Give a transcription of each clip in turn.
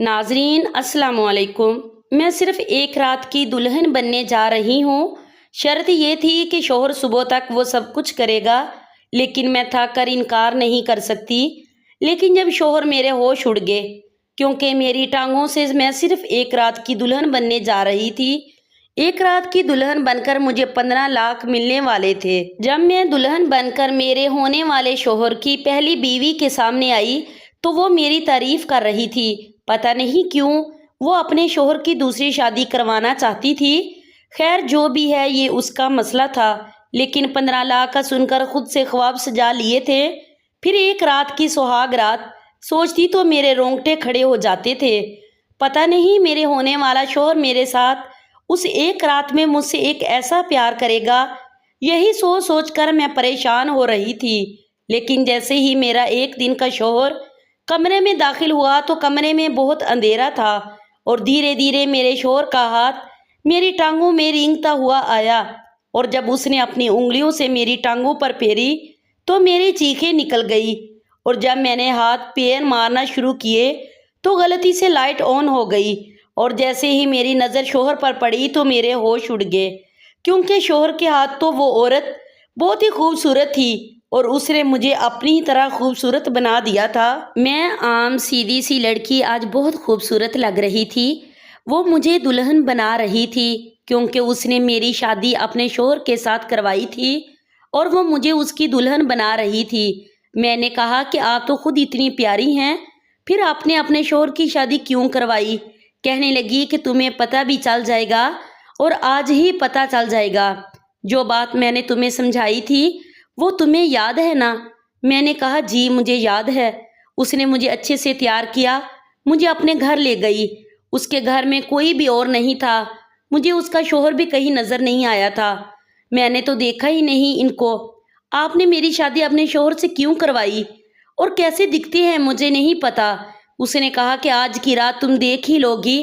नाजरीन अस्सलाम वालेकुम। मैं सिर्फ एक रात की दुल्हन बनने जा रही हूँ। शर्त ये थी कि शोहर सुबह तक वो सब कुछ करेगा, लेकिन मैं थक कर इनकार नहीं कर सकती। लेकिन जब शोहर मेरे होश उड़ गए, क्योंकि मेरी टांगों से मैं सिर्फ एक रात की दुल्हन बनने जा रही थी। एक रात की दुल्हन बनकर मुझे 15 लाख मिलने वाले थे। जब मैं दुल्हन बनकर मेरे होने वाले शोहर की पहली बीवी के सामने आई तो वो मेरी तारीफ कर रही थी। पता नहीं क्यों वो अपने शोहर की दूसरी शादी करवाना चाहती थी। खैर जो भी है ये उसका मसला था, लेकिन 15 लाख का सुनकर खुद से ख्वाब सजा लिए थे। फिर एक रात की सुहाग रात सोचती तो मेरे रोंगटे खड़े हो जाते थे। पता नहीं मेरे होने वाला शोहर मेरे साथ उस एक रात में मुझसे एक ऐसा प्यार करेगा, यही सोच सोच कर मैं परेशान हो रही थी। लेकिन जैसे ही मेरा एक दिन का शोहर कमरे में दाखिल हुआ तो कमरे में बहुत अंधेरा था और धीरे धीरे मेरे शोहर का हाथ मेरी टांगों में रेंगता हुआ आया। और जब उसने अपनी उंगलियों से मेरी टांगों पर फेरी तो मेरी चीखें निकल गई। और जब मैंने हाथ पैर मारना शुरू किए तो गलती से लाइट ऑन हो गई और जैसे ही मेरी नज़र शोहर पर पड़ी तो मेरे होश उड़ गए, क्योंकि शोहर के हाथ तो वो औरत बहुत ही खूबसूरत थी और उसने मुझे अपनी ही तरह खूबसूरत बना दिया था। मैं आम सीधी सी लड़की आज बहुत खूबसूरत लग रही थी। वो मुझे दुल्हन बना रही थी क्योंकि उसने मेरी शादी अपने शोहर के साथ करवाई थी और वो मुझे उसकी दुल्हन बना रही थी। मैंने कहा कि आप तो खुद इतनी प्यारी हैं, फिर आपने अपने शोहर की शादी क्यों करवाई? कहने लगी कि तुम्हें पता भी चल जाएगा और आज ही पता चल जाएगा। जो बात मैंने तुम्हें समझाई थी वो तुम्हें याद है ना? मैंने कहा जी मुझे याद है। उसने मुझे अच्छे से तैयार किया, मुझे अपने घर ले गई। उसके घर में कोई भी और नहीं था, मुझे उसका शोहर भी कहीं नज़र नहीं आया था। मैंने तो देखा ही नहीं इनको। आपने मेरी शादी अपने शोहर से क्यों करवाई और कैसे दिखती है मुझे नहीं पता। उसने कहा कि आज की रात तुम देख ही लोगी।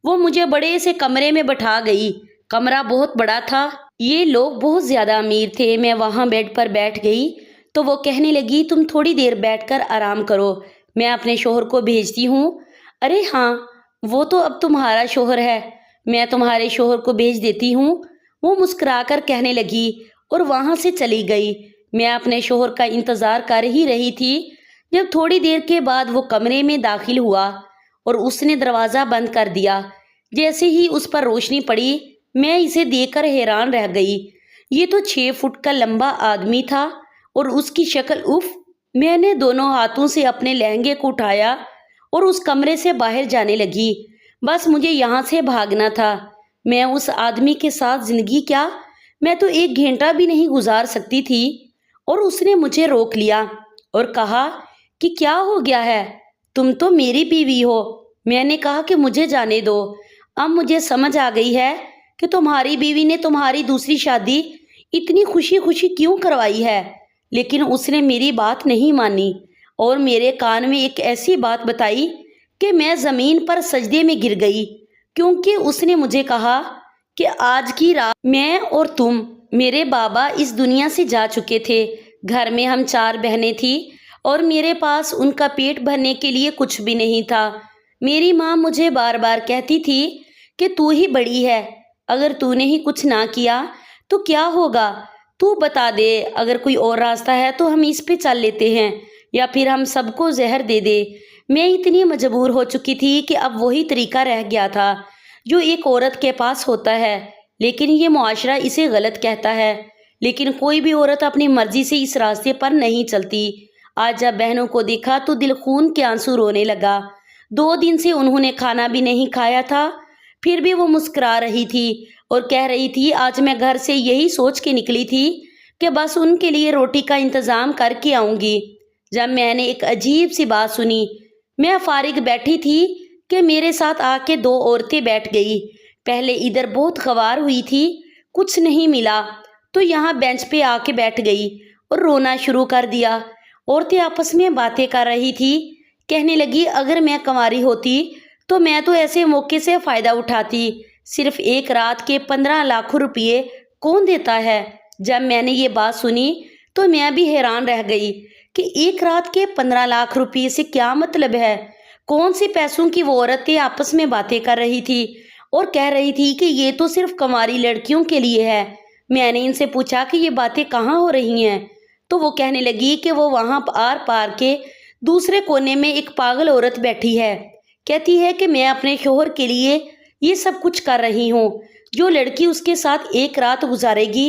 वो मुझे बड़े से कमरे में बैठा गई। कमरा बहुत बड़ा था, ये लोग बहुत ज़्यादा अमीर थे। मैं वहाँ बेड पर बैठ गई तो वो कहने लगी तुम थोड़ी देर बैठकर आराम करो, मैं अपने शोहर को भेजती हूँ। अरे हाँ, वो तो अब तुम्हारा शोहर है, मैं तुम्हारे शोहर को भेज देती हूँ। वो मुस्कुराकर कहने लगी और वहाँ से चली गई। मैं अपने शोहर का इंतज़ार कर ही रही थी जब थोड़ी देर के बाद वो कमरे में दाखिल हुआ और उसने दरवाज़ा बंद कर दिया। जैसे ही उस पर रोशनी पड़ी मैं इसे देखकर हैरान रह गई। ये तो 6 फुट का लंबा आदमी था और उसकी शक्ल उफ। मैंने दोनों हाथों से अपने लहंगे को उठाया और उस कमरे से बाहर जाने लगी। बस मुझे यहाँ से भागना था। मैं उस आदमी के साथ ज़िंदगी क्या, मैं तो 1 घंटा भी नहीं गुजार सकती थी। और उसने मुझे रोक लिया और कहा कि क्या हो गया है, तुम तो मेरी बीवी हो। मैंने कहा कि मुझे जाने दो। अब मुझे समझ आ गई है कि तुम्हारी बीवी ने तुम्हारी दूसरी शादी इतनी खुशी खुशी क्यों करवाई है। लेकिन उसने मेरी बात नहीं मानी और मेरे कान में एक ऐसी बात बताई कि मैं ज़मीन पर सजदे में गिर गई, क्योंकि उसने मुझे कहा कि आज की रात मैं और तुम, मेरे बाबा इस दुनिया से जा चुके थे। घर में हम 4 बहनें थी और मेरे पास उनका पेट भरने के लिए कुछ भी नहीं था। मेरी माँ मुझे बार बार कहती थी कि तू ही बड़ी है, अगर तूने ही कुछ ना किया तो क्या होगा, तू बता दे, अगर कोई और रास्ता है तो हम इस पे चल लेते हैं या फिर हम सबको जहर दे दे। मैं इतनी मजबूर हो चुकी थी कि अब वही तरीका रह गया था जो एक औरत के पास होता है, लेकिन ये मुआशरा इसे गलत कहता है। लेकिन कोई भी औरत अपनी मर्जी से इस रास्ते पर नहीं चलती। आज जब बहनों को देखा तो दिल खून के आंसू रोने लगा। 2 दिन से उन्होंने खाना भी नहीं खाया था, फिर भी वो मुस्कुरा रही थी और कह रही थी आज मैं घर से यही सोच के निकली थी कि बस उनके लिए रोटी का इंतज़ाम करके आऊँगी। जब मैंने एक अजीब सी बात सुनी, मैं फारिग बैठी थी कि मेरे साथ आके 2 औरतें बैठ गई। पहले इधर बहुत ख़वार हुई थी, कुछ नहीं मिला तो यहाँ बेंच पे आके बैठ गई और रोना शुरू कर दिया। औरतें आपस में बातें कर रही थी। कहने लगी अगर मैं कंवारी होती तो मैं तो ऐसे मौके से फ़ायदा उठाती। सिर्फ एक रात के 15 लाख रुपये कौन देता है? जब मैंने ये बात सुनी तो मैं भी हैरान रह गई कि एक रात के 15 लाख रुपये से क्या मतलब है। कौन सी पैसों की वो औरतें आपस में बातें कर रही थी और कह रही थी कि ये तो सिर्फ कुंवारी लड़कियों के लिए है। मैंने इनसे पूछा कि ये बातें कहाँ हो रही हैं, तो वो कहने लगी कि वो वहाँ आर पार के दूसरे कोने में एक पागल औरत बैठी है। कहती है कि मैं अपने शौहर के लिए ये सब कुछ कर रही हूँ। जो लड़की उसके साथ एक रात गुजारेगी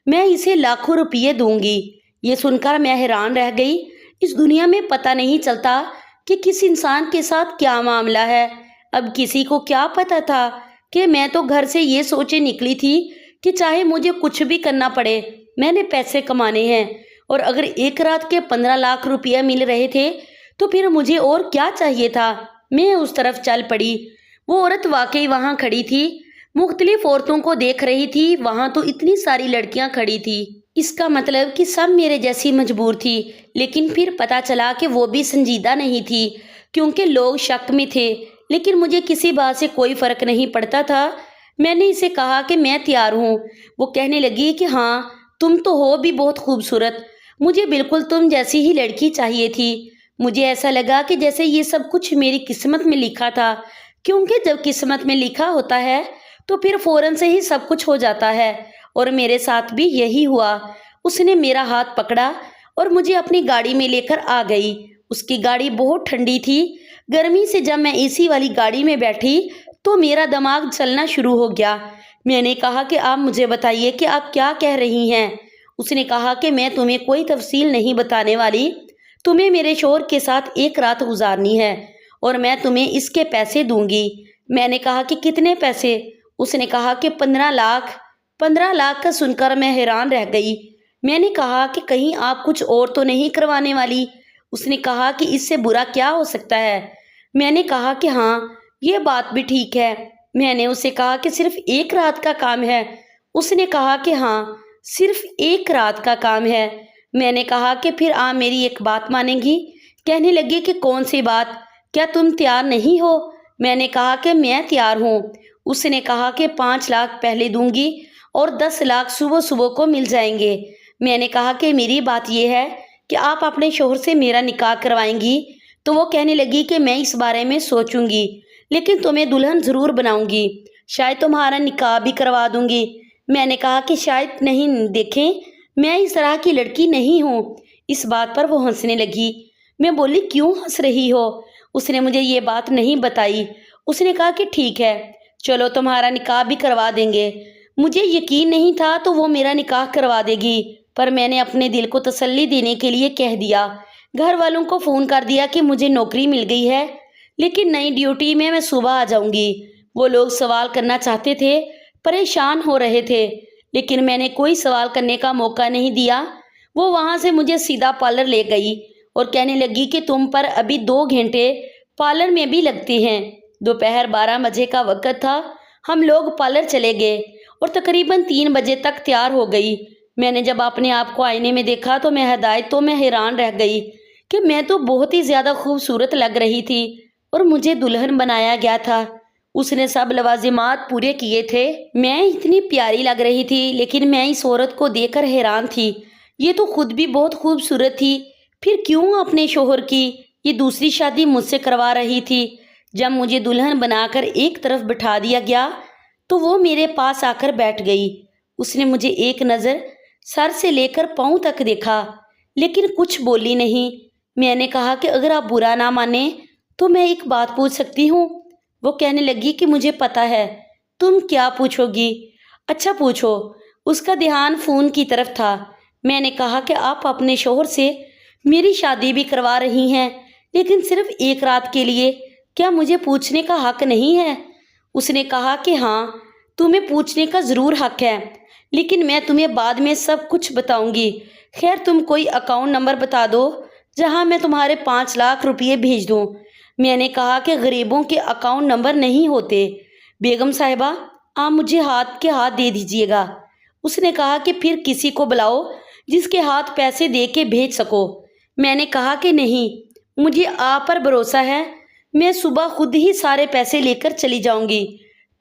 मैं इसे लाखों रुपये दूंगी। ये सुनकर मैं हैरान रह गई। इस दुनिया में पता नहीं चलता कि किस इंसान के साथ क्या मामला है। अब किसी को क्या पता था कि मैं तो घर से ये सोचे निकली थी कि चाहे मुझे कुछ भी करना पड़े, मैंने पैसे कमाने हैं। और अगर एक रात के 15 लाख रुपये मिल रहे थे तो फिर मुझे और क्या चाहिए था। मैं उस तरफ चल पड़ी। वो औरत वाकई वहाँ खड़ी थी, मुख्तलिफ औरतों को देख रही थी। वहाँ तो इतनी सारी लड़कियाँ खड़ी थी, इसका मतलब कि सब मेरे जैसी मजबूर थी। लेकिन फिर पता चला कि वो भी संजीदा नहीं थी, क्योंकि लोग शक में थे। लेकिन मुझे किसी बात से कोई फ़र्क नहीं पड़ता था। मैंने इसे कहा कि मैं तैयार हूँ। वो कहने लगी कि हाँ, तुम तो हो भी बहुत खूबसूरत, मुझे बिल्कुल तुम जैसी ही लड़की चाहिए थी। मुझे ऐसा लगा कि जैसे ये सब कुछ मेरी किस्मत में लिखा था, क्योंकि जब किस्मत में लिखा होता है तो फिर फौरन से ही सब कुछ हो जाता है। और मेरे साथ भी यही हुआ। उसने मेरा हाथ पकड़ा और मुझे अपनी गाड़ी में लेकर आ गई। उसकी गाड़ी बहुत ठंडी थी। गर्मी से जब मैं एसी वाली गाड़ी में बैठी तो मेरा दिमाग चलना शुरू हो गया। मैंने कहा कि आप मुझे बताइए कि आप क्या कह रही हैं। उसने कहा कि मैं तुम्हें कोई तफसील नहीं बताने वाली। तुम्हें मेरे शौहर के साथ एक रात गुजारनी है और मैं तुम्हें इसके पैसे दूंगी। मैंने कहा कि कितने पैसे? उसने कहा कि 15 लाख। 15 लाख का सुनकर मैं हैरान रह गई। मैंने कहा कि कहीं आप कुछ और तो नहीं करवाने वाली? उसने कहा कि इससे बुरा क्या हो सकता है। मैंने कहा कि हाँ, ये बात भी ठीक है। मैंने उसे कहा कि सिर्फ एक रात का काम है। उसने कहा कि हाँ, सिर्फ एक रात का काम है। मैंने कहा कि फिर आप मेरी एक बात मानेंगी? कहने लगी कि कौन सी बात? क्या तुम तैयार नहीं हो? मैंने कहा कि मैं तैयार हूँ। उसने कहा कि 5 लाख पहले दूंगी और 10 लाख सुबह सुबह को मिल जाएंगे। मैंने कहा कि मेरी बात यह है कि आप अपने शौहर से मेरा निकाह करवाएंगी? तो वो कहने लगी कि मैं इस बारे में सोचूंगी, लेकिन तुम्हें दुल्हन ज़रूर बनाऊंगी। शायद तुम्हारा निकाह भी करवा दूंगी। मैंने कहा कि शायद नहीं, देखें, मैं इस तरह की लड़की नहीं हूँ। इस बात पर वो हंसने लगी। मैं बोली, क्यों हंस रही हो? उसने मुझे ये बात नहीं बताई। उसने कहा कि ठीक है, चलो तुम्हारा निकाह भी करवा देंगे। मुझे यकीन नहीं था तो वो मेरा निकाह करवा देगी, पर मैंने अपने दिल को तसल्ली देने के लिए कह दिया। घर वालों को फ़ोन कर दिया कि मुझे नौकरी मिल गई है, लेकिन नई ड्यूटी में मैं सुबह आ जाऊंगी। वो लोग सवाल करना चाहते थे, परेशान हो रहे थे, लेकिन मैंने कोई सवाल करने का मौका नहीं दिया। वो वहाँ से मुझे सीधा पार्लर ले गई और कहने लगी कि तुम पर अभी 2 घंटे पार्लर में भी लगते हैं। दोपहर 12 बजे का वक्त था। हम लोग पार्लर चले गए और तकरीबन 3 बजे तक तैयार हो गई। मैंने जब अपने आप को आईने में देखा तो मैं हैरान रह गई कि मैं तो बहुत ही ज़्यादा खूबसूरत लग रही थी और मुझे दुल्हन बनाया गया था। उसने सब लवाजिमात पूरे किए थे। मैं इतनी प्यारी लग रही थी, लेकिन मैं इस औरत को देखकर हैरान थी। ये तो खुद भी बहुत खूबसूरत थी, फिर क्यों अपने शौहर की ये दूसरी शादी मुझसे करवा रही थी। जब मुझे दुल्हन बनाकर एक तरफ बिठा दिया गया तो वो मेरे पास आकर बैठ गई। उसने मुझे एक नज़र सर से लेकर पाँव तक देखा, लेकिन कुछ बोली नहीं। मैंने कहा कि अगर आप बुरा ना माने तो मैं एक बात पूछ सकती हूँ? वो कहने लगी कि मुझे पता है। तुम क्या पूछोगी? अच्छा पूछो। उसका ध्यान फ़ोन की तरफ था। मैंने कहा कि आप अपने शौहर से मेरी शादी भी करवा रही हैं, लेकिन सिर्फ एक रात के लिए। क्या मुझे पूछने का हक नहीं है? उसने कहा कि हाँ, तुम्हें पूछने का ज़रूर हक है, लेकिन मैं तुम्हें बाद में सब कुछ बताऊंगी। खैर, तुम कोई अकाउंट नंबर बता दो जहाँ मैं तुम्हारे 5 लाख रुपये भेज दूँ। मैंने कहा कि गरीबों के अकाउंट नंबर नहीं होते। बेगम साहिबा, आप मुझे हाथ के हाथ दे दीजिएगा। उसने कहा कि फिर किसी को बुलाओ जिसके हाथ पैसे दे के भेज सको। मैंने कहा कि नहीं, मुझे आप पर भरोसा है, मैं सुबह खुद ही सारे पैसे लेकर चली जाऊंगी।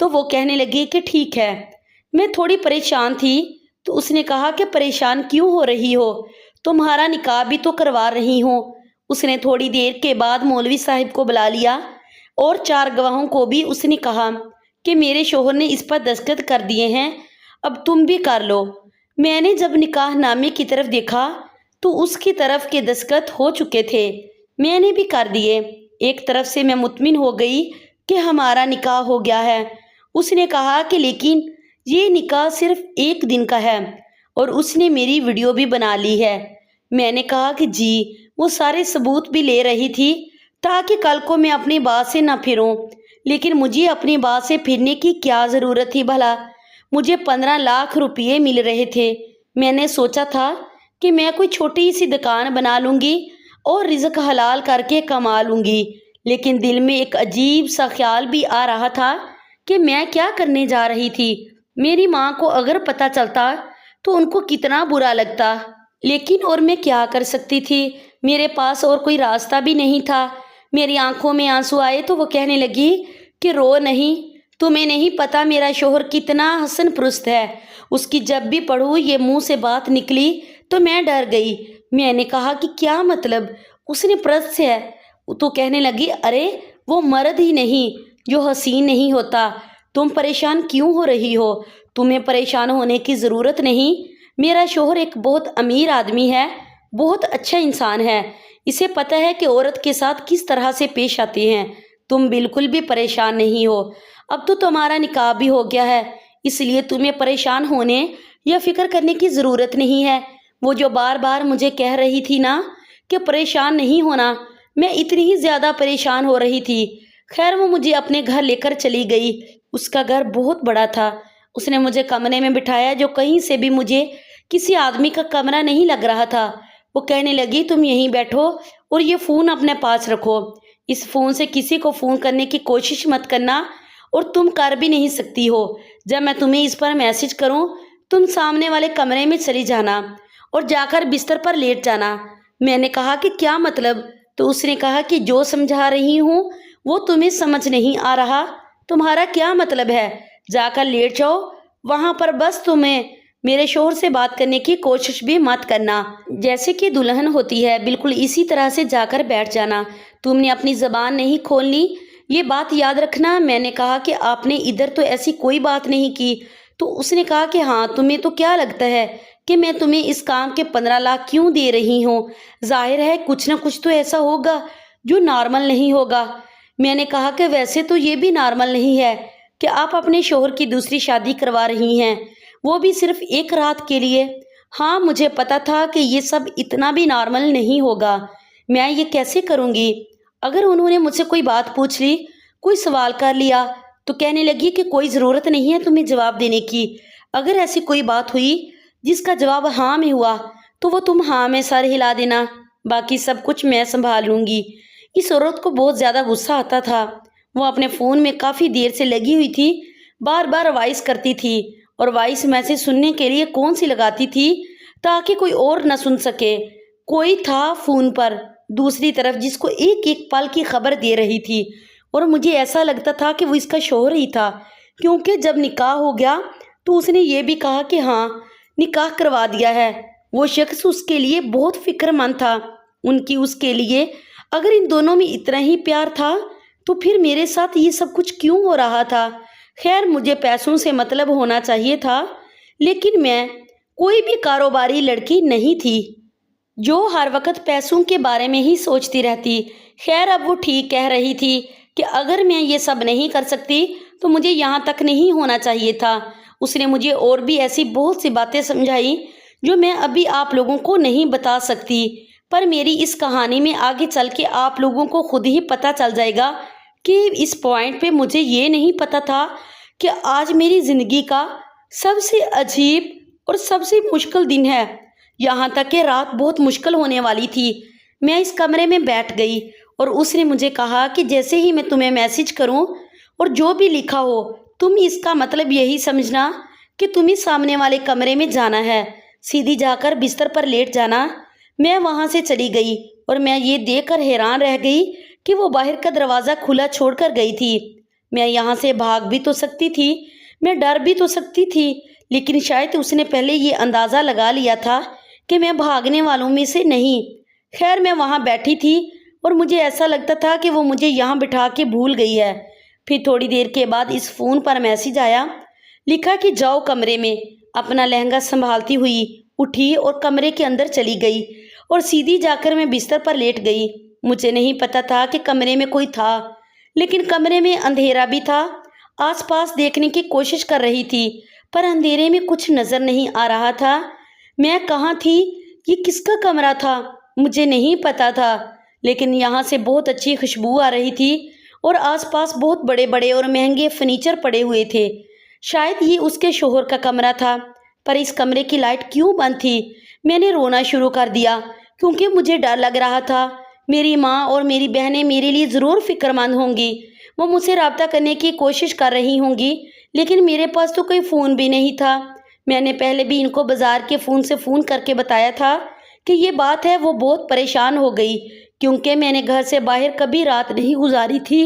तो वो कहने लगी कि ठीक है। मैं थोड़ी परेशान थी तो उसने कहा कि परेशान क्यों हो रही हो, तुम्हारा निकाह भी तो करवा रही हूँ। اس نے تھوڑی دیر کے بعد مولوی صاحب کو بلا لیا اور 4 گواہوں کو بھی اس نے کہا کہ میرے شوہر نے اس پر دستخط کر دیے ہیں، اب تم بھی کر لو۔ میں نے جب نکاح نامے کی طرف دیکھا تو اس کی طرف کے دستخط ہو چکے تھے، میں نے بھی کر دیے۔ ایک طرف سے میں مطمئن ہو گئی کہ ہمارا نکاح ہو گیا ہے۔ اس نے کہا کہ لیکن یہ نکاح صرف 1 دن کا ہے اور اس نے میری ویڈیو بھی بنا لی ہے۔ میں نے کہا کہ جی، وہ سارے ثبوت بھی لے رہی تھی تاکہ کل کو میں اپنی بات سے نہ پھروں، لیکن مجھے اپنی بات سے پھرنے کی کیا ضرورت تھی بھلا؟ مجھے 15 لاکھ روپے مل رہے تھے۔ میں نے سوچا تھا کہ میں کوئی چھوٹی سی دکان بنا لوں گی اور رزق حلال کر کے کما لوں گی، لیکن دل میں ایک عجیب سا خیال بھی آ رہا تھا کہ میں کیا کرنے جا رہی تھی۔ میری ماں کو اگر پتہ چلتا تو ان کو کتنا برا لگتا، لیکن اور میں کیا کر سکتی تھی؟ میرے پاس اور کوئی راستہ بھی نہیں تھا۔ میری آنکھوں میں آنسو آئے تو وہ کہنے لگی کہ رو نہیں، تمہیں نہیں پتا میرا شوہر کتنا حسن پرست ہے، اس کی جب بھی پڑھوں یہ منہ سے بات نکلی تو میں ڈر گئی۔ میں نے کہا کہ کیا مطلب؟ اس نے پرست ہے تو کہنے لگی ارے وہ مرد ہی نہیں جو حسین نہیں ہوتا، تم پریشان کیوں ہو رہی ہو؟ تمہیں پریشان ہونے کی ضرورت نہیں، میرا شوہر ایک بہت امیر آدمی ہے، بہت اچھا انسان ہے، اسے پتہ ہے کہ عورت کے ساتھ کس طرح سے پیش آتے ہیں۔ تم بالکل بھی پریشان نہیں ہو، اب تو تمہارا نکاح بھی ہو گیا ہے، اس لیے تمہیں پریشان ہونے یا فکر کرنے کی ضرورت نہیں ہے۔ وہ جو بار بار مجھے کہہ رہی تھی نا کہ پریشان نہیں ہونا، میں اتنی ہی زیادہ پریشان ہو رہی تھی۔ خیر وہ مجھے اپنے گھر لے کر چلی گئی۔ اس کا گھر بہت بڑا تھا۔ اس نے مجھے کمرے میں بٹھایا جو کہیں سے بھی مجھے کسی آدمی کا کمرہ نہیں لگ رہا تھا۔ وہ کہنے لگی تم یہیں بیٹھو اور یہ فون اپنے پاس رکھو، اس فون سے کسی کو فون کرنے کی کوشش مت کرنا اور تم کر بھی نہیں سکتی ہو۔ جب میں تمہیں اس پر میسج کروں تم سامنے والے کمرے میں چلی جانا اور جا کر بستر پر لیٹ جانا۔ میں نے کہا کہ کیا مطلب؟ تو اس نے کہا کہ جو سمجھا رہی ہوں وہ تمہیں سمجھ نہیں آ رہا، تمہارا کیا مطلب ہے؟ جا کر لیٹ جاؤ وہاں پر، بس تمہیں میرے شوہر سے بات کرنے کی کوشش بھی مت کرنا، جیسے کہ دلہن ہوتی ہے بالکل اسی طرح سے جا کر بیٹھ جانا، تم نے اپنی زبان نہیں کھولنی، یہ بات یاد رکھنا۔ میں نے کہا کہ آپ نے ادھر تو ایسی کوئی بات نہیں کی۔ تو اس نے کہا کہ ہاں تمہیں تو کیا لگتا ہے کہ میں تمہیں اس کام کے 15 لاکھ کیوں دے رہی ہوں؟ ظاہر ہے کچھ نہ کچھ تو ایسا ہوگا جو نارمل نہیں ہوگا۔ میں نے کہا کہ ویسے تو یہ بھی نارمل نہیں ہے کہ آپ اپنے شوہر کی دوسری شادی کروا رہی ہیں، وہ بھی صرف 1 رات کے لیے۔ ہاں مجھے پتا تھا کہ یہ سب اتنا بھی نارمل نہیں ہوگا، میں یہ کیسے کروں گی؟ اگر انہوں نے مجھ سے کوئی بات پوچھ لی، کوئی سوال کر لیا تو کہنے لگی کہ کوئی ضرورت نہیں ہے تمہیں جواب دینے کی۔ اگر ایسی کوئی بات ہوئی جس کا جواب ہاں میں ہوا تو وہ تم ہاں میں سر ہلا دینا، باقی سب کچھ میں سنبھال لوں گی۔ اس عورت کو بہت زیادہ غصہ آتا تھا، وہ اپنے فون میں کافی دیر سے لگی ہوئی تھی، بار بار وائس کرتی تھی اور وائس میسج سننے کے لیے کون سی لگاتی تھی تاکہ کوئی اور نہ سن سکے۔ کوئی تھا فون پر دوسری طرف جس کو ایک ایک پل کی خبر دے رہی تھی اور مجھے ایسا لگتا تھا کہ وہ اس کا شوہر ہی تھا، کیونکہ جب نکاح ہو گیا تو اس نے یہ بھی کہا کہ ہاں نکاح کروا دیا ہے۔ وہ شخص اس کے لیے بہت فکر مند تھا، ان کی اس کے لیے اگر ان دونوں میں اتنا ہی پیار تھا تو پھر میرے ساتھ یہ سب کچھ کیوں ہو رہا تھا؟ خیر مجھے پیسوں سے مطلب ہونا چاہیے تھا، لیکن میں کوئی بھی کاروباری لڑکی نہیں تھی جو ہر وقت پیسوں کے بارے میں ہی سوچتی رہتی۔ خیر اب وہ ٹھیک کہہ رہی تھی کہ اگر میں یہ سب نہیں کر سکتی تو مجھے یہاں تک نہیں ہونا چاہیے تھا۔ اس نے مجھے اور بھی ایسی بہت سی باتیں سمجھائی جو میں ابھی آپ لوگوں کو نہیں بتا سکتی، پر میری اس کہانی میں آگے چل کے آپ لوگوں کو خود ہی پتہ چل جائے گا کہ اس پوائنٹ پہ مجھے یہ نہیں پتہ تھا کہ آج میری زندگی کا سب سے عجیب اور سب سے مشکل دن ہے، یہاں تک کہ رات بہت مشکل ہونے والی تھی۔ میں اس کمرے میں بیٹھ گئی اور اس نے مجھے کہا کہ جیسے ہی میں تمہیں میسج کروں اور جو بھی لکھا ہو تم اس کا مطلب یہی سمجھنا کہ تمہیں سامنے والے کمرے میں جانا ہے، سیدھی جا کر بستر پر لیٹ جانا۔ میں وہاں سے چلی گئی اور میں یہ دیکھ کر حیران رہ گئی کہ وہ باہر کا دروازہ کھلا چھوڑ کر گئی تھی۔ میں یہاں سے بھاگ بھی تو سکتی تھی، میں ڈر بھی تو سکتی تھی، لیکن شاید اس نے پہلے یہ اندازہ لگا لیا تھا کہ میں بھاگنے والوں میں سے نہیں، खैर मैं वहाँ बैठी थी और मुझे ऐसा लगता था कि वो मुझे यहाँ बिठा के भूल गई है। फिर थोड़ी देर के बाद इस फ़ोन पर मैसेज आया, लिखा कि जाओ कमरे में। अपना लहंगा संभालती हुई उठी और कमरे के अंदर चली गई और सीधी जाकर मैं बिस्तर पर लेट गई। मुझे नहीं पता था कि कमरे में कोई था, लेकिन कमरे में अंधेरा भी था। आसपास देखने की कोशिश कर रही थी, पर अंधेरे में कुछ नज़र नहीं आ रहा था। मैं कहाँ थी, ये किसका कमरा था, मुझे नहीं पता था। लेकिन यहाँ से बहुत अच्छी खुशबू आ रही थी और आसपास बहुत बड़े बड़े और महंगे फर्नीचर पड़े हुए थे। शायद ये उसके शोहर का कमरा था, पर इस कमरे की लाइट क्यों बंद थी? मैंने रोना शुरू कर दिया क्योंकि मुझे डर लग रहा था। मेरी माँ और मेरी बहनें मेरे लिए ज़रूर फिक्रमंद होंगी, वो मुझसे रब्ता करने की कोशिश कर रही होंगी, लेकिन मेरे पास तो कोई फ़ोन भी नहीं था। मैंने पहले भी इनको बाज़ार के फ़ोन से फ़ोन करके बताया था कि ये बात है। वो बहुत परेशान हो गई क्योंकि मैंने घर से बाहर कभी रात नहीं गुजारी थी।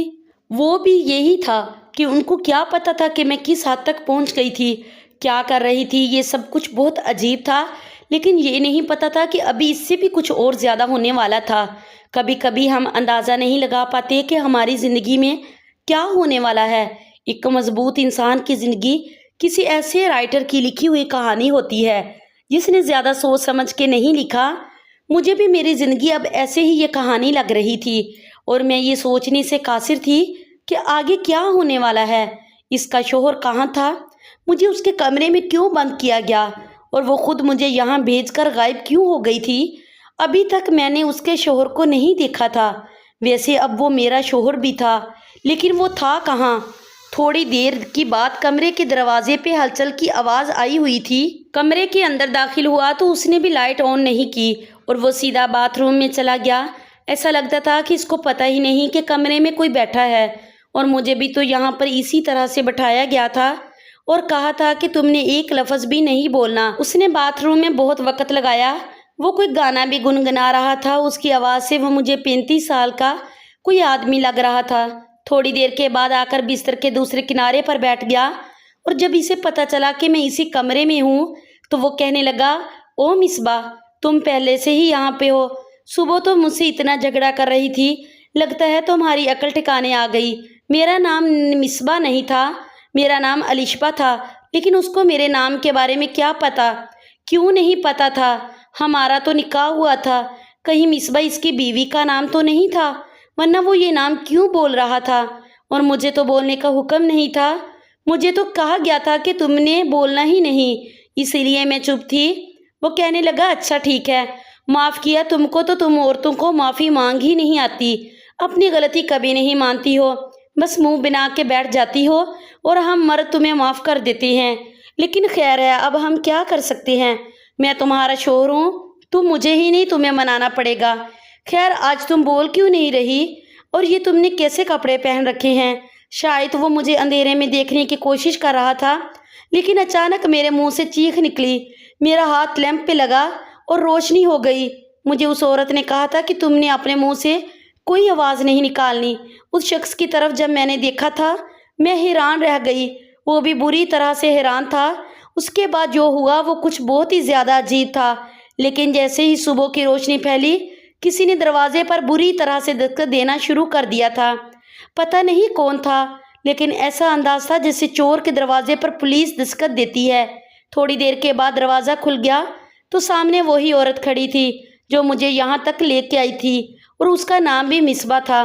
वो भी यही था कि उनको क्या पता था कि मैं किस हद तक पहुंच गई थी, क्या कर रही थी। ये सब कुछ बहुत अजीब था, लेकिन ये नहीं पता था कि अभी इससे भी कुछ और ज़्यादा होने वाला था। कभी कभी हम अंदाज़ा नहीं लगा पाते कि हमारी ज़िंदगी में क्या होने वाला है। एक मजबूत इंसान की ज़िंदगी किसी ऐसे राइटर की लिखी हुई कहानी होती है जिसने ज़्यादा सोच समझ के नहीं लिखा। मुझे भी मेरी ज़िंदगी अब ऐसे ही ये कहानी लग रही थी और मैं ये सोचने से कासिर थी कि आगे क्या होने वाला है। इसका शोहर कहाँ था? मुझे उसके कमरे में क्यों बंद किया गया? और वो खुद मुझे यहाँ भेजकर गायब क्यों हो गई थी? अभी तक मैंने उसके शोहर को नहीं देखा था। वैसे अब वो मेरा शोहर भी था, लेकिन वो था कहाँ? थोड़ी देर की बाद कमरे के दरवाजे पे हलचल की आवाज़ आई हुई थी। कमरे के अंदर दाखिल हुआ तो उसने भी लाइट ऑन नहीं की और वो सीधा बाथरूम में चला गया। ऐसा लगता था कि इसको पता ही नहीं कि कमरे में कोई बैठा है, और मुझे भी तो यहाँ पर इसी तरह से बैठाया गया था और कहा था कि तुमने एक लफ्ज़ भी नहीं बोलना। उसने बाथरूम में बहुत वक्त लगाया। वो कोई गाना भी गुनगुना रहा था। उसकी आवाज़ से वो मुझे 35 साल का कोई आदमी लग रहा था। थोड़ी देर के बाद आकर बिस्तर के दूसरे किनारे पर बैठ गया और जब इसे पता चला कि मैं इसी कमरे में हूँ तो वो कहने लगा, ओ मिसबा, तुम पहले से ही यहाँ पे हो। सुबह तो मुझसे इतना झगड़ा कर रही थी, लगता है तुम्हारी अकल ठिकाने आ गई। मेरा नाम मिसबा नहीं था, मेरा नाम अलिशबा था, लेकिन उसको मेरे नाम के बारे में क्या पता? क्यों नहीं पता था? हमारा तो निकाह हुआ था। कहीं मिसबा इसकी बीवी का नाम तो नहीं था? वरना वो ये नाम क्यों बोल रहा था? और मुझे तो बोलने का हुक्म नहीं था। मुझे तो कहा गया था कि तुमने बोलना ही नहीं, इसीलिए मैं चुप थी। वो कहने लगा, अच्छा ठीक है, माफ़ किया तुमको तो तुम औरतों को माफ़ी मांग ही नहीं आती, अपनी गलती कभी नहीं मानती हो, बस मुंह बना के बैठ जाती हो और हम मर्द तुम्हें माफ़ कर देते हैं। लेकिन खैर है, अब हम क्या कर सकते हैं? मैं तुम्हारा शोहर हूँ, तुम मुझे ही नहीं तुम्हें मनाना पड़ेगा। खैर आज तुम बोल क्यों नहीं रही? और ये तुमने कैसे कपड़े पहन रखे हैं? शायद वो मुझे अंधेरे में देखने की कोशिश कर रहा था, लेकिन अचानक मेरे मुंह से चीख निकली। मेरा हाथ लैंप पे लगा और रोशनी हो गई। मुझे उस औरत ने कहा था कि तुमने अपने मुंह से कोई आवाज़ नहीं निकालनी। उस शख्स की तरफ जब मैंने देखा था, मैं हैरान रह गई। वो भी बुरी तरह से हैरान था। उसके बाद जो हुआ वो कुछ बहुत ही ज़्यादा अजीब था। लेकिन जैसे ही सुबह की रोशनी फैली, किसी ने दरवाजे पर बुरी तरह से दस्तक देना शुरू कर दिया था। पता नहीं कौन था, लेकिन ऐसा अंदाज था जैसे चोर के दरवाजे पर पुलिस दस्तक देती है। थोड़ी देर के बाद दरवाज़ा खुल गया तो सामने वही औरत खड़ी थी जो मुझे यहाँ तक लेके आई थी, और उसका नाम भी मिसबा था।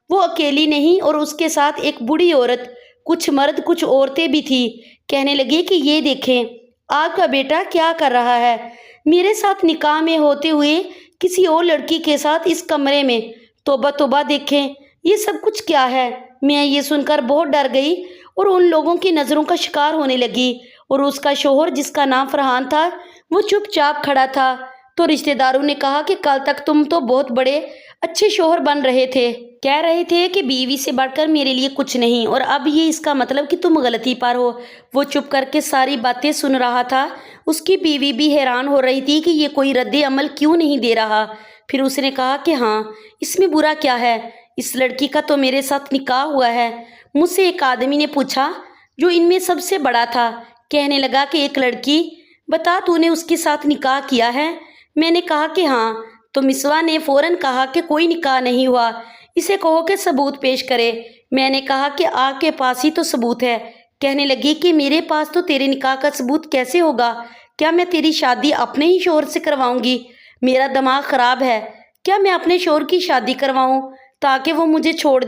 वो अकेली नहीं और उसके साथ एक बूढ़ी औरत, कुछ मर्द कुछ औरतें भी थी। कहने लगी कि ये देखें, आपका बेटा क्या कर रहा है, मेरे साथ निकाह में होते हुए किसी और लड़की के साथ इस कमरे में। तौबा तौबा, देखें ये सब कुछ क्या है? मैं ये सुनकर बहुत डर गई और उन लोगों की नज़रों का शिकार होने लगी। और उसका शोहर, जिसका नाम फरहान था, वो चुपचाप खड़ा था। तो रिश्तेदारों ने कहा कि कल तक तुम तो बहुत बड़े अच्छे शोहर बन रहे थे, कह रहे थे कि बीवी से बढ़कर मेरे लिए कुछ नहीं, और अब ये इसका मतलब कि तुम गलती पर हो। वो चुप करके सारी बातें सुन रहा था। उसकी बीवी भी हैरान हो रही थी कि ये कोई रद्द अमल क्यों नहीं दे रहा। फिर उसने कहा कि हाँ, इसमें बुरा क्या है, इस लड़की का तो मेरे साथ निकाह हुआ है। मुझसे एक आदमी ने पूछा जो इनमें सबसे बड़ा था। कहने लगा कि एक लड़की, बता तूने उसके साथ निकाह किया है? मैंने कहा कि हाँ। तो मिसबा ने फ़ौरन कहा कि कोई निकाह नहीं हुआ, इसे कहो कि सबूत पेश करे। मैंने कहा कि आपके पास ही तो सबूत है। कहने लगी कि मेरे पास तो तेरे निकाह का सबूत कैसे होगा? क्या मैं तेरी शादी अपने ही शौहर से करवाऊंगी? मेरा दिमाग ख़राब है। क्या मैं अपने शौहर की शादी करवाऊं ताकि वो मुझे छोड़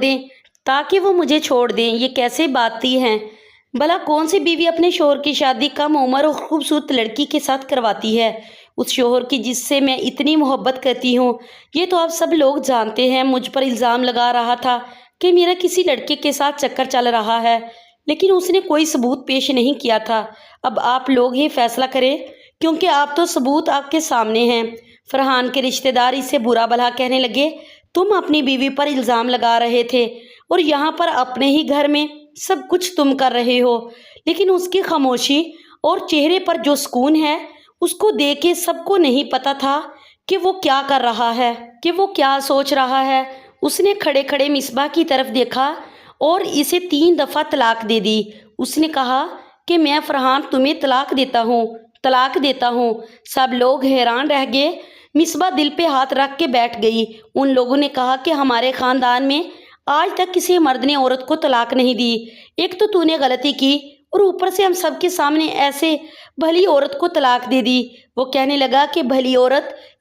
दें? ये कैसे बातें हैं? भला कौन सी बीवी अपने शौहर की शादी कम उम्र और खूबसूरत लड़की के साथ करवाती है? उस शौहर की जिससे मैं इतनी मोहब्बत करती हूँ। ये तो आप सब लोग जानते हैं। मुझ पर इल्ज़ाम लगा रहा था कि मेरा किसी लड़के के साथ चक्कर चल रहा है, लेकिन उसने कोई सबूत पेश नहीं किया था। अब आप लोग ही फैसला करें, क्योंकि आप तो सबूत आपके सामने हैं। फरहान के रिश्तेदार इसे बुरा भला कहने लगे। तुम अपनी बीवी पर इल्ज़ाम लगा रहे थे और यहाँ पर अपने ही घर में सब कुछ तुम कर रहे हो, लेकिन उसकी खामोशी और चेहरे पर जो सुकून है उसको देख के सबको नहीं पता था कि वो क्या कर रहा है, कि वो क्या सोच रहा है। उसने खड़े खड़े मिसबा की तरफ देखा और इसे 3 दफ़ा तलाक दे दी। उसने कहा कि मैं फरहान तुम्हें तलाक देता हूँ। सब लोग हैरान रह गए। मिसबा दिल पे हाथ रख के बैठ गई। उन लोगों ने कहा कि हमारे ख़ानदान में आज तक किसी मर्द ने औरत को तलाक नहीं दी। एक तो तूने गलती की और ऊपर से हम सबके सामने ऐसे भली औरत को तलाक दे दी। वो कहने लगा कि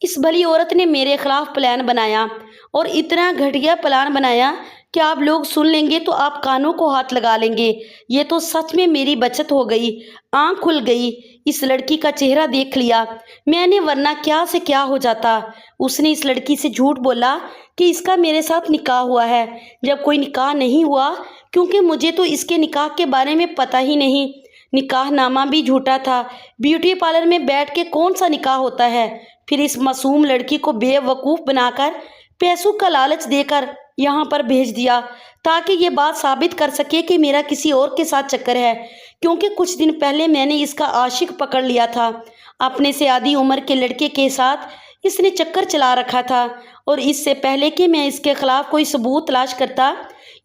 इस भली औरत ने मेरे खिलाफ प्लान बनाया और इतना घटिया प्लान बनाया कि आप लोग सुन लेंगे तो आप कानों को हाथ लगा लेंगे। ये तो सच में मेरी बचत हो गई, आँख खुल गई। इस लड़की का चेहरा देख लिया मैंने, वरना क्या से क्या हो जाता। उसने इस लड़की से झूठ बोला कि इसका मेरे साथ निकाह हुआ है, जब कोई निकाह नहीं हुआ, क्योंकि मुझे तो इसके निकाह के बारे में पता ही नहीं। निकाह नामा भी झूठा था। ब्यूटी पार्लर में बैठ के कौन सा निकाह होता है? फिर इस मासूम लड़की को बेवकूफ़ बनाकर पैसों का लालच देकर यहाँ पर भेज दिया ताकि ये बात साबित कर सके कि मेरा किसी और के साथ चक्कर है, क्योंकि कुछ दिन पहले मैंने इसका आशिक पकड़ लिया था। अपने से आधी उम्र के लड़के के साथ इसने चक्कर चला रखा था और इससे पहले कि मैं इसके खिलाफ कोई सबूत तलाश करता,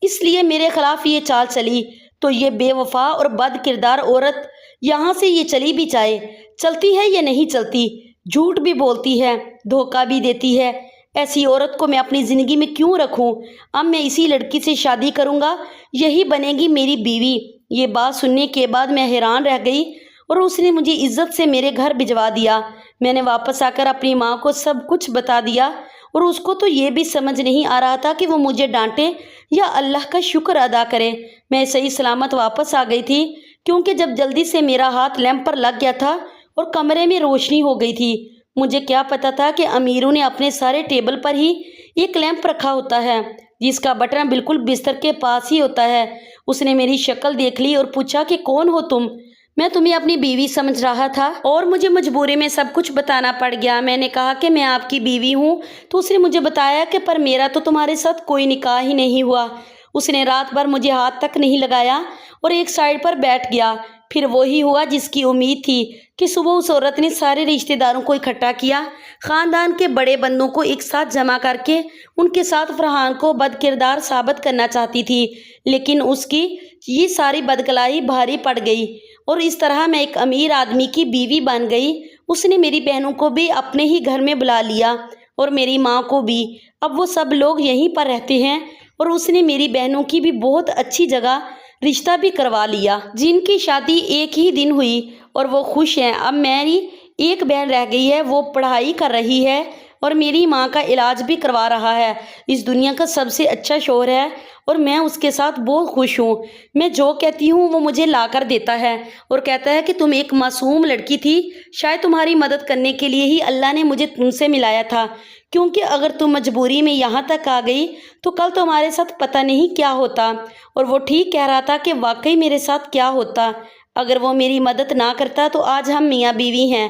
इसलिए मेरे खिलाफ ये चाल चली। तो ये बेवफा और बद किरदार औरत यहाँ से ये चली भी जाए, चलती है या नहीं चलती, झूठ भी बोलती है, धोखा भी देती है। ऐसी औरत को मैं अपनी ज़िंदगी में क्यों रखूं? अब मैं इसी लड़की से शादी करूंगा, यही बनेगी मेरी बीवी। ये बात सुनने के बाद मैं हैरान रह गई और उसने मुझे इज्जत से मेरे घर भिजवा दिया। मैंने वापस आकर अपनी माँ को सब कुछ बता दिया और उसको तो ये भी समझ नहीं आ रहा था कि वो मुझे डांटे या अल्लाह का शुक्र अदा करे। मैं सही सलामत वापस आ गई थी, क्योंकि जब जल्दी से मेरा हाथ लैंप पर लग गया था और कमरे में रोशनी हो गई थी। मुझे क्या पता था कि अमीरों ने अपने सारे टेबल पर ही एक लैंप रखा होता है, जिसका बटन बिल्कुल बिस्तर के पास ही होता है। उसने मेरी शक्ल देख ली और पूछा कि कौन हो तुम? मैं तुम्हें अपनी बीवी समझ रहा था और मुझे मजबूरी में सब कुछ बताना पड़ गया। मैंने कहा कि मैं आपकी बीवी हूँ, तो उसने मुझे बताया कि पर मेरा तो तुम्हारे साथ कोई निकाह ही नहीं हुआ। उसने रात भर मुझे हाथ तक नहीं लगाया और एक साइड पर बैठ गया। फिर वही हुआ जिसकी उम्मीद थी कि सुबह उस औरत ने सारे रिश्तेदारों को इकट्ठा किया, ख़ानदान के बड़े बंदों को एक साथ जमा करके उनके साथ फरहान को बदकिरदार साबित करना चाहती थी, लेकिन उसकी ये सारी बदकलाई भारी पड़ गई और इस तरह मैं एक अमीर आदमी की बीवी बन गई। उसने मेरी बहनों को भी अपने ही घर में बुला लिया और मेरी माँ को भी। अब वो सब लोग यहीं पर रहते हैं और उसने मेरी बहनों की भी बहुत अच्छी जगह रिश्ता भी करवा लिया, जिनकी शादी एक ही दिन हुई और वो खुश हैं। अब मेरी एक बहन रह गई है, वो पढ़ाई कर रही है और मेरी माँ का इलाज भी करवा रहा है। इस दुनिया का सबसे अच्छा शौहर है और मैं उसके साथ बहुत खुश हूँ। मैं जो कहती हूँ वो मुझे ला कर देता है और कहता है कि तुम एक मासूम लड़की थी, शायद तुम्हारी मदद करने के लिए ही अल्लाह ने मुझे तुमसे मिलाया था, क्योंकि अगर तुम मजबूरी में यहाँ तक आ गई तो कल तुम्हारे साथ पता नहीं क्या होता। और वो ठीक कह रहा था कि वाकई मेरे साथ क्या होता। अगर वो मेरी मदद ना करता तो आज हम मियाँ बीवी हैं,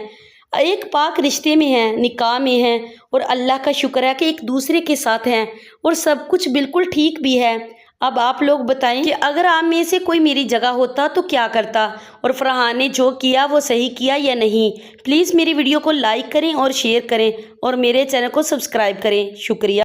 एक पाक रिश्ते में हैं, निकाह में हैं और अल्लाह का शुक्र है कि एक दूसरे के साथ हैं और सब कुछ बिल्कुल ठीक भी है। अब आप लोग बताएं कि अगर आप में से कोई मेरी जगह होता तो क्या करता, और फरहान ने जो किया वो सही किया या नहीं। प्लीज़ मेरी वीडियो को लाइक करें और शेयर करें और मेरे चैनल को सब्सक्राइब करें। शुक्रिया।